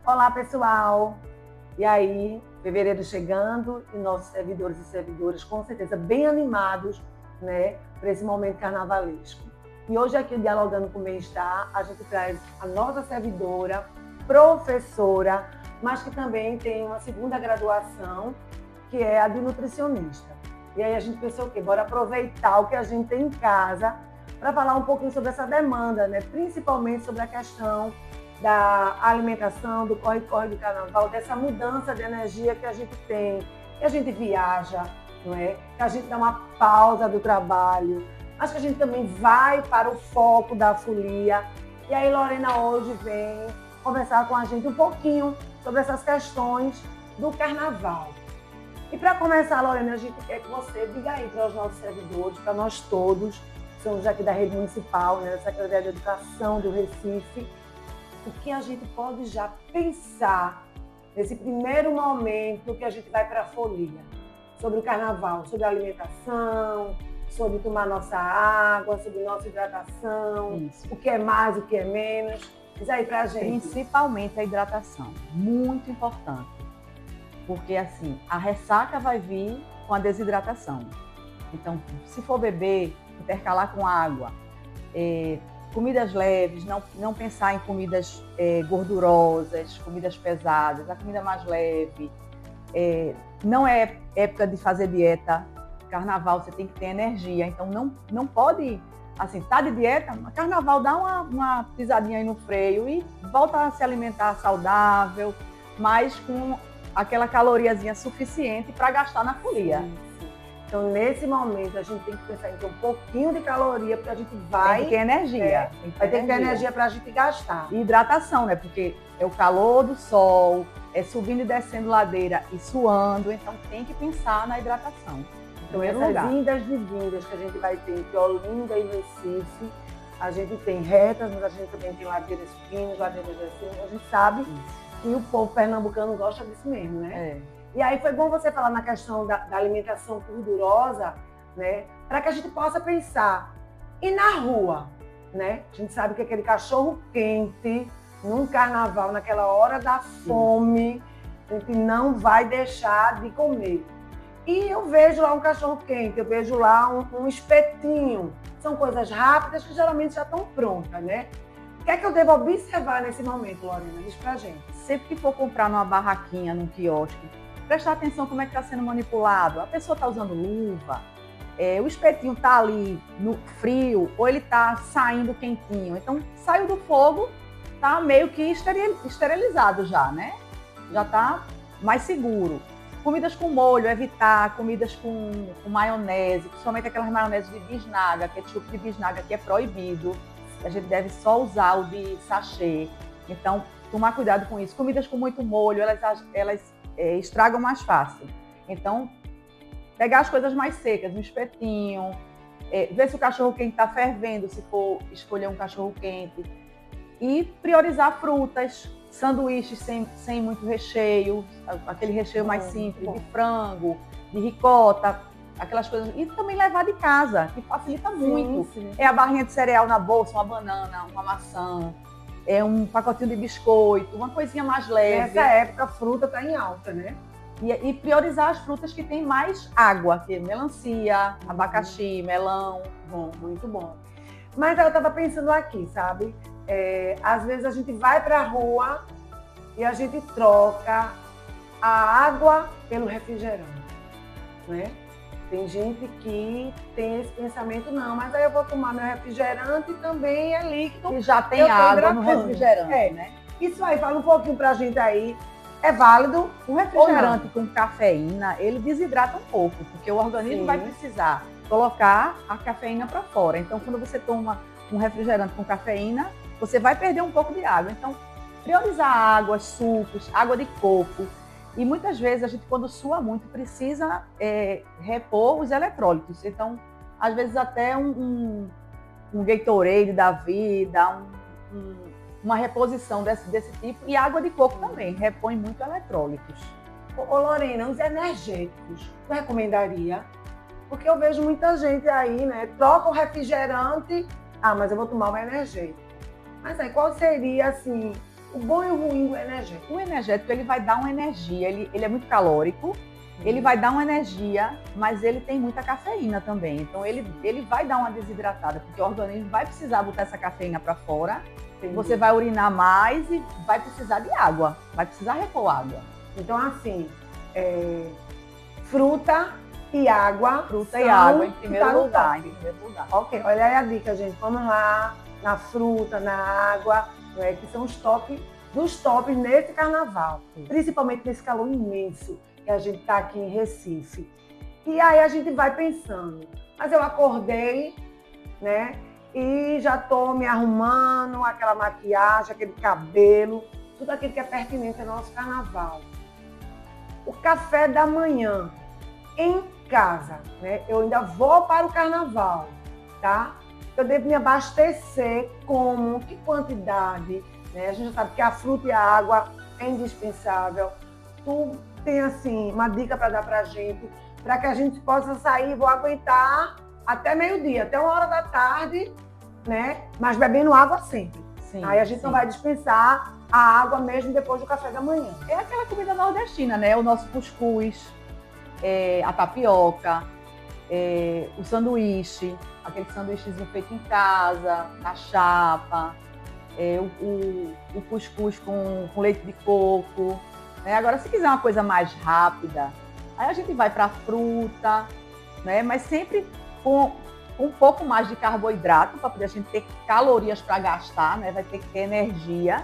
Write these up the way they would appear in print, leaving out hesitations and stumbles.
Olá, pessoal! E aí, fevereiro chegando e nossos servidores e servidoras com certeza bem animados, né, para esse momento carnavalesco. E hoje aqui, Dialogando com o Bem-Estar, a gente traz a nossa servidora, professora, mas que também tem uma segunda graduação, que é a de nutricionista. E aí a gente pensou o quê? Bora aproveitar o que a gente tem em casa para falar um pouquinho sobre essa demanda, né? Principalmente sobre a questão da alimentação, do corre-corre do carnaval, dessa mudança de energia que a gente tem, que a gente viaja, não é? Que a gente dá uma pausa do trabalho, mas que a gente também vai para o foco da folia. E aí Lorena hoje vem conversar com a gente um pouquinho sobre essas questões do carnaval. E para começar, Lorena, a gente quer que você diga aí para os nossos servidores, para nós todos, que somos aqui da rede municipal, né, da Secretaria de Educação do Recife, o que a gente pode já pensar nesse primeiro momento que a gente vai para a folia, sobre o carnaval, sobre a alimentação, sobre tomar nossa água, sobre nossa hidratação, Isso. o que é mais, o que é menos. Diz aí para a gente. Principalmente a hidratação, muito importante, porque assim, a ressaca vai vir com a desidratação. Então, se for beber, intercalar com água, comidas leves, não pensar em comidas gordurosas, comidas pesadas, a comida mais leve. Não é época de fazer dieta. Carnaval você tem que ter energia, então não pode, assim, tá de dieta, carnaval dá uma pisadinha aí no freio e volta a se alimentar saudável, mas com aquela caloriazinha suficiente para gastar na folia. Sim. Então, nesse momento, a gente tem que pensar em ter um pouquinho de caloria, porque a gente vai... Tem que ter energia. Vai ter que ter energia para a gente gastar. E hidratação, né? Porque é o calor do sol, é subindo e descendo ladeira e suando, então tem que pensar na hidratação. Então, essas indas e vindas que a gente vai ter entre Olinda e Recife, a gente tem retas, mas a gente também tem ladeiras finas, ladeiras descendo, a gente sabe que o povo pernambucano gosta disso mesmo, né? E aí foi bom você falar na questão da alimentação gordurosa, né? Para que a gente possa pensar. E na rua, né? A gente sabe que aquele cachorro quente, num carnaval, naquela hora da fome, a gente não vai deixar de comer. E eu vejo lá um cachorro quente, eu vejo lá um espetinho. São coisas rápidas que geralmente já estão prontas, né? O que é que eu devo observar nesse momento, Lorena? Diz pra gente. Sempre que for comprar numa barraquinha, num quiosque, prestar atenção como é que está sendo manipulado. A pessoa está usando luva, o espetinho está ali no frio ou ele está saindo quentinho. Então, saiu do fogo, está meio que esterilizado já, né? Já está mais seguro. Comidas com molho, evitar comidas com maionese, principalmente aquelas maioneses de bisnaga, ketchup de bisnaga, que é proibido. A gente deve só usar o de sachê. Então, tomar cuidado com isso. Comidas com muito molho, elas estragam mais fácil. Então, pegar as coisas mais secas, um espetinho, ver se o cachorro quente está fervendo, se for escolher um cachorro quente. E priorizar frutas, sanduíches sem muito recheio, aquele recheio mais simples, de frango, de ricota, aquelas coisas. E também levar de casa, que facilita muito. Sim. É a barrinha de cereal na bolsa, uma banana, uma maçã, um pacotinho de biscoito, uma coisinha mais leve. Nessa época, a fruta está em alta, né? E priorizar as frutas que têm mais água, que é melancia, abacaxi, melão. Bom, muito bom. Mas eu estava pensando aqui, sabe? Às vezes a gente vai para a rua e a gente troca a água pelo refrigerante, né? Tem gente que tem esse pensamento, não, mas aí eu vou tomar meu refrigerante e também é líquido. E já tem água no refrigerante, né? Isso aí, fala um pouquinho pra gente aí. É válido? Um refrigerante com cafeína, ele desidrata um pouco, porque o organismo vai precisar colocar a cafeína para fora. Então, quando você toma um refrigerante com cafeína, você vai perder um pouco de água. Então, priorizar água, sucos, água de coco. E muitas vezes a gente, quando sua muito, precisa repor os eletrólitos. Então, às vezes até um Gatorade da vida, uma reposição desse tipo. E água de coco também, repõe muito eletrólitos. Ô Lorena, os energéticos, tu recomendaria? Porque eu vejo muita gente aí, né? Troca o refrigerante, mas eu vou tomar um energético. Mas aí, qual seria, assim, O bom e o ruim do energético. O energético, ele vai dar uma energia, ele é muito calórico, ele vai dar uma energia, mas ele tem muita cafeína também. Então, ele vai dar uma desidratada, porque o organismo vai precisar botar essa cafeína para fora. Entendi. Você vai urinar mais e vai precisar de água, vai precisar repor água. Então, assim, fruta e água. Fruta e água, em tá primeiro no lugar. top. Em primeiro lugar. Ok, olha aí a dica, gente. Vamos lá, na fruta, na água, né, que são os tops dos tops nesse carnaval. Principalmente nesse calor imenso que a gente está aqui em Recife. E aí a gente vai pensando, mas eu acordei, né? E já estou me arrumando, aquela maquiagem, aquele cabelo, tudo aquilo que é pertinente ao nosso carnaval. O café da manhã em casa, né? Eu ainda vou para o carnaval, tá? Eu devo me abastecer como, que quantidade, né? A gente já sabe que a fruta e a água é indispensável. Tu tem, assim, uma dica para dar para a gente, para que a gente possa sair, vou aguentar até meio-dia, até 1h da tarde, né? Mas bebendo água sempre. Sim, Aí a gente não vai dispensar a água mesmo depois do café da manhã. É aquela comida nordestina, né? O nosso cuscuz, a tapioca, o sanduíche, aquele sanduíchezinho feito em casa, na chapa, o cuscuz com leite de coco. Né? Agora, se quiser uma coisa mais rápida, aí a gente vai para a fruta, né? Mas sempre com um pouco mais de carboidrato, para poder a gente ter calorias para gastar, né? Vai ter que ter energia.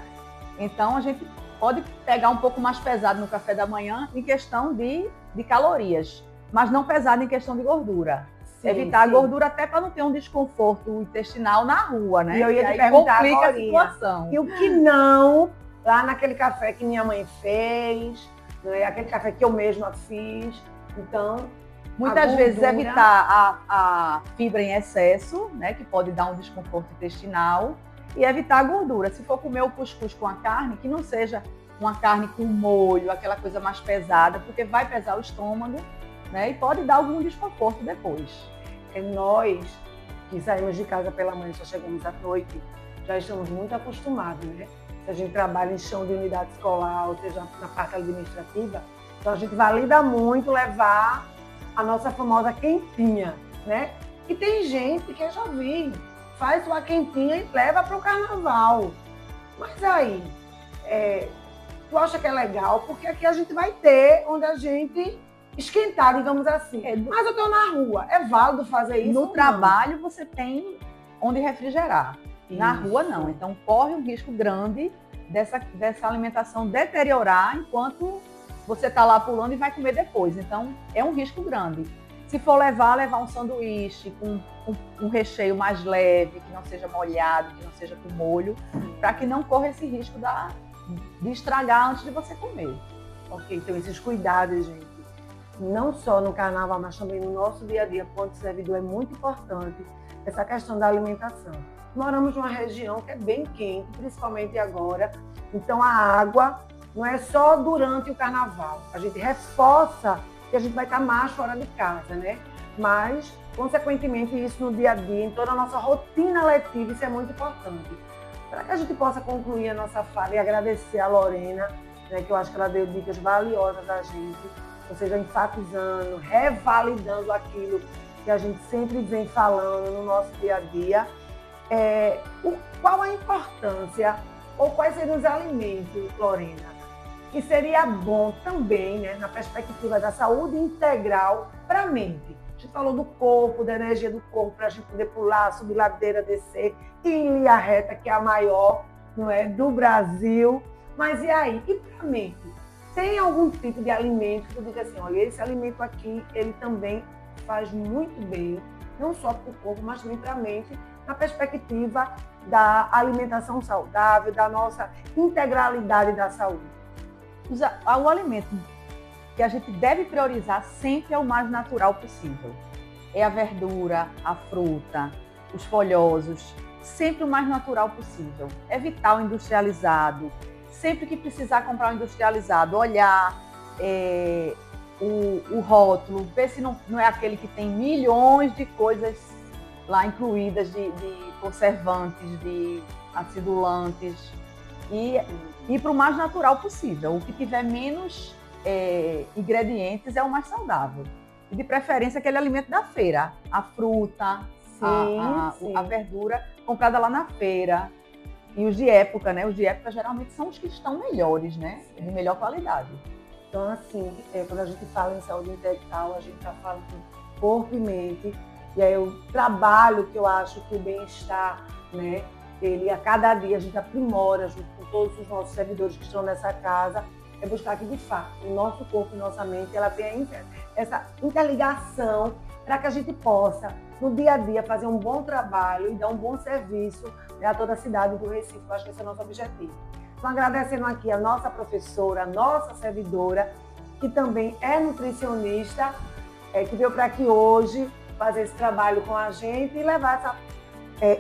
Então, a gente pode pegar um pouco mais pesado no café da manhã em questão de calorias, mas não pesado em questão de gordura. Sim, evitar sim. a gordura até para não ter um desconforto intestinal na rua, né? E eu ia te aí perguntar complica agora. a situação. E o que não, lá naquele café que minha mãe fez, né? Aquele café que eu mesma fiz. Então, muitas vezes evitar a fibra em excesso, né? Que pode dar um desconforto intestinal. E evitar a gordura. Se for comer o cuscuz com a carne, que não seja uma carne com molho, aquela coisa mais pesada, porque vai pesar o estômago, né? E pode dar algum desconforto depois. Nós, que saímos de casa pela manhã, só chegamos à noite, já estamos muito acostumados, né? Se a gente trabalha em chão de unidade escolar, ou seja, na parte administrativa, então a gente valida muito levar a nossa famosa quentinha, né? E tem gente que eu já vi, faz sua quentinha e leva para o carnaval. Mas aí, tu acha que é legal? Porque aqui a gente vai ter onde a gente esquentar, digamos assim. Mas eu estou na rua, é válido fazer isso? No trabalho você tem onde refrigerar. Isso. Na rua não. Então corre um risco grande dessa alimentação deteriorar enquanto você está lá pulando e vai comer depois. Então é um risco grande. Se for levar um sanduíche com um recheio mais leve, que não seja molhado, que não seja com molho, para que não corra esse risco de estragar antes de você comer. Ok, então esses cuidados, gente, não só no carnaval, mas também no nosso dia a dia, quanto servidor, é muito importante essa questão da alimentação. Moramos numa região que é bem quente, principalmente agora, então a água não é só durante o carnaval, a gente reforça que a gente vai estar mais fora de casa, né? Mas, consequentemente, isso no dia a dia, em toda a nossa rotina letiva, isso é muito importante. Para que a gente possa concluir a nossa fala e agradecer a Lorena, né, que eu acho que ela deu dicas valiosas a gente, ou seja, enfatizando, revalidando aquilo que a gente sempre vem falando no nosso dia a dia. Qual a importância, ou quais seriam os alimentos, Lorena, que seria bom também, né, na perspectiva da saúde integral para a mente. A gente falou do corpo, da energia do corpo, para a gente poder pular, subir ladeira, descer, e em linha reta, que é a maior, não é, do Brasil. Mas e aí? E para a mente? Tem algum tipo de alimento que tu diga assim, olha, esse alimento aqui, ele também faz muito bem, não só para o corpo, mas também para a mente, na perspectiva da alimentação saudável, da nossa integralidade da saúde. O alimento que a gente deve priorizar sempre é o mais natural possível. É a verdura, a fruta, os folhosos, sempre o mais natural possível. Evitar o industrializado. Sempre que precisar comprar o industrializado, olhar o rótulo, ver se não é aquele que tem milhões de coisas lá incluídas de conservantes, de acidulantes. E ir para o mais natural possível. O que tiver menos ingredientes é o mais saudável. E de preferência aquele alimento da feira, a fruta, a verdura comprada lá na feira. E os de época, né? Os de época geralmente são os que estão melhores, né? De melhor qualidade. Então, assim, quando a gente fala em saúde integral, a gente está falando corpo e mente. E aí o trabalho que eu acho que o bem-estar, né? Ele, a cada dia, a gente aprimora junto com todos os nossos servidores que estão nessa casa, é buscar que, de fato, o nosso corpo e nossa mente, ela tenha essa interligação para que a gente possa, no dia a dia, fazer um bom trabalho e dar um bom serviço, né, a toda a cidade do Recife. Eu acho que esse é o nosso objetivo. Então, agradecendo aqui a nossa professora, a nossa servidora, que também é nutricionista, que veio para aqui hoje fazer esse trabalho com a gente e levar essa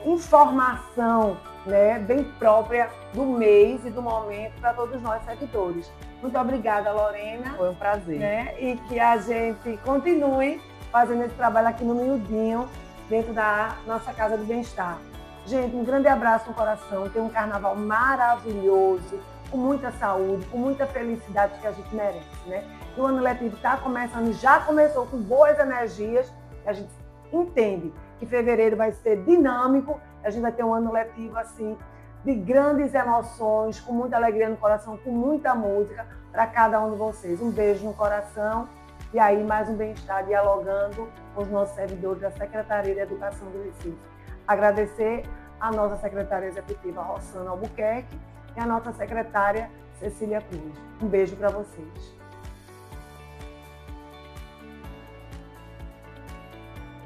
informação, né, bem própria do mês e do momento para todos nós servidores. Muito obrigada, Lorena. Foi um prazer. Né, e que a gente continue fazendo esse trabalho aqui no Miudinho, dentro da nossa Casa do Bem-Estar. Gente, um grande abraço no coração. Tenha um carnaval maravilhoso, com muita saúde, com muita felicidade que a gente merece, né? E o ano letivo está começando, já começou com boas energias. A gente entende que fevereiro vai ser dinâmico. A gente vai ter um ano letivo assim de grandes emoções, com muita alegria no coração, com muita música para cada um de vocês. Um beijo no coração. E aí, mais um bem-estar dialogando com os nossos servidores da Secretaria de Educação do Recife. Agradecer a nossa secretária executiva, Rossana Albuquerque, e a nossa secretária, Cecília Cruz. Um beijo para vocês.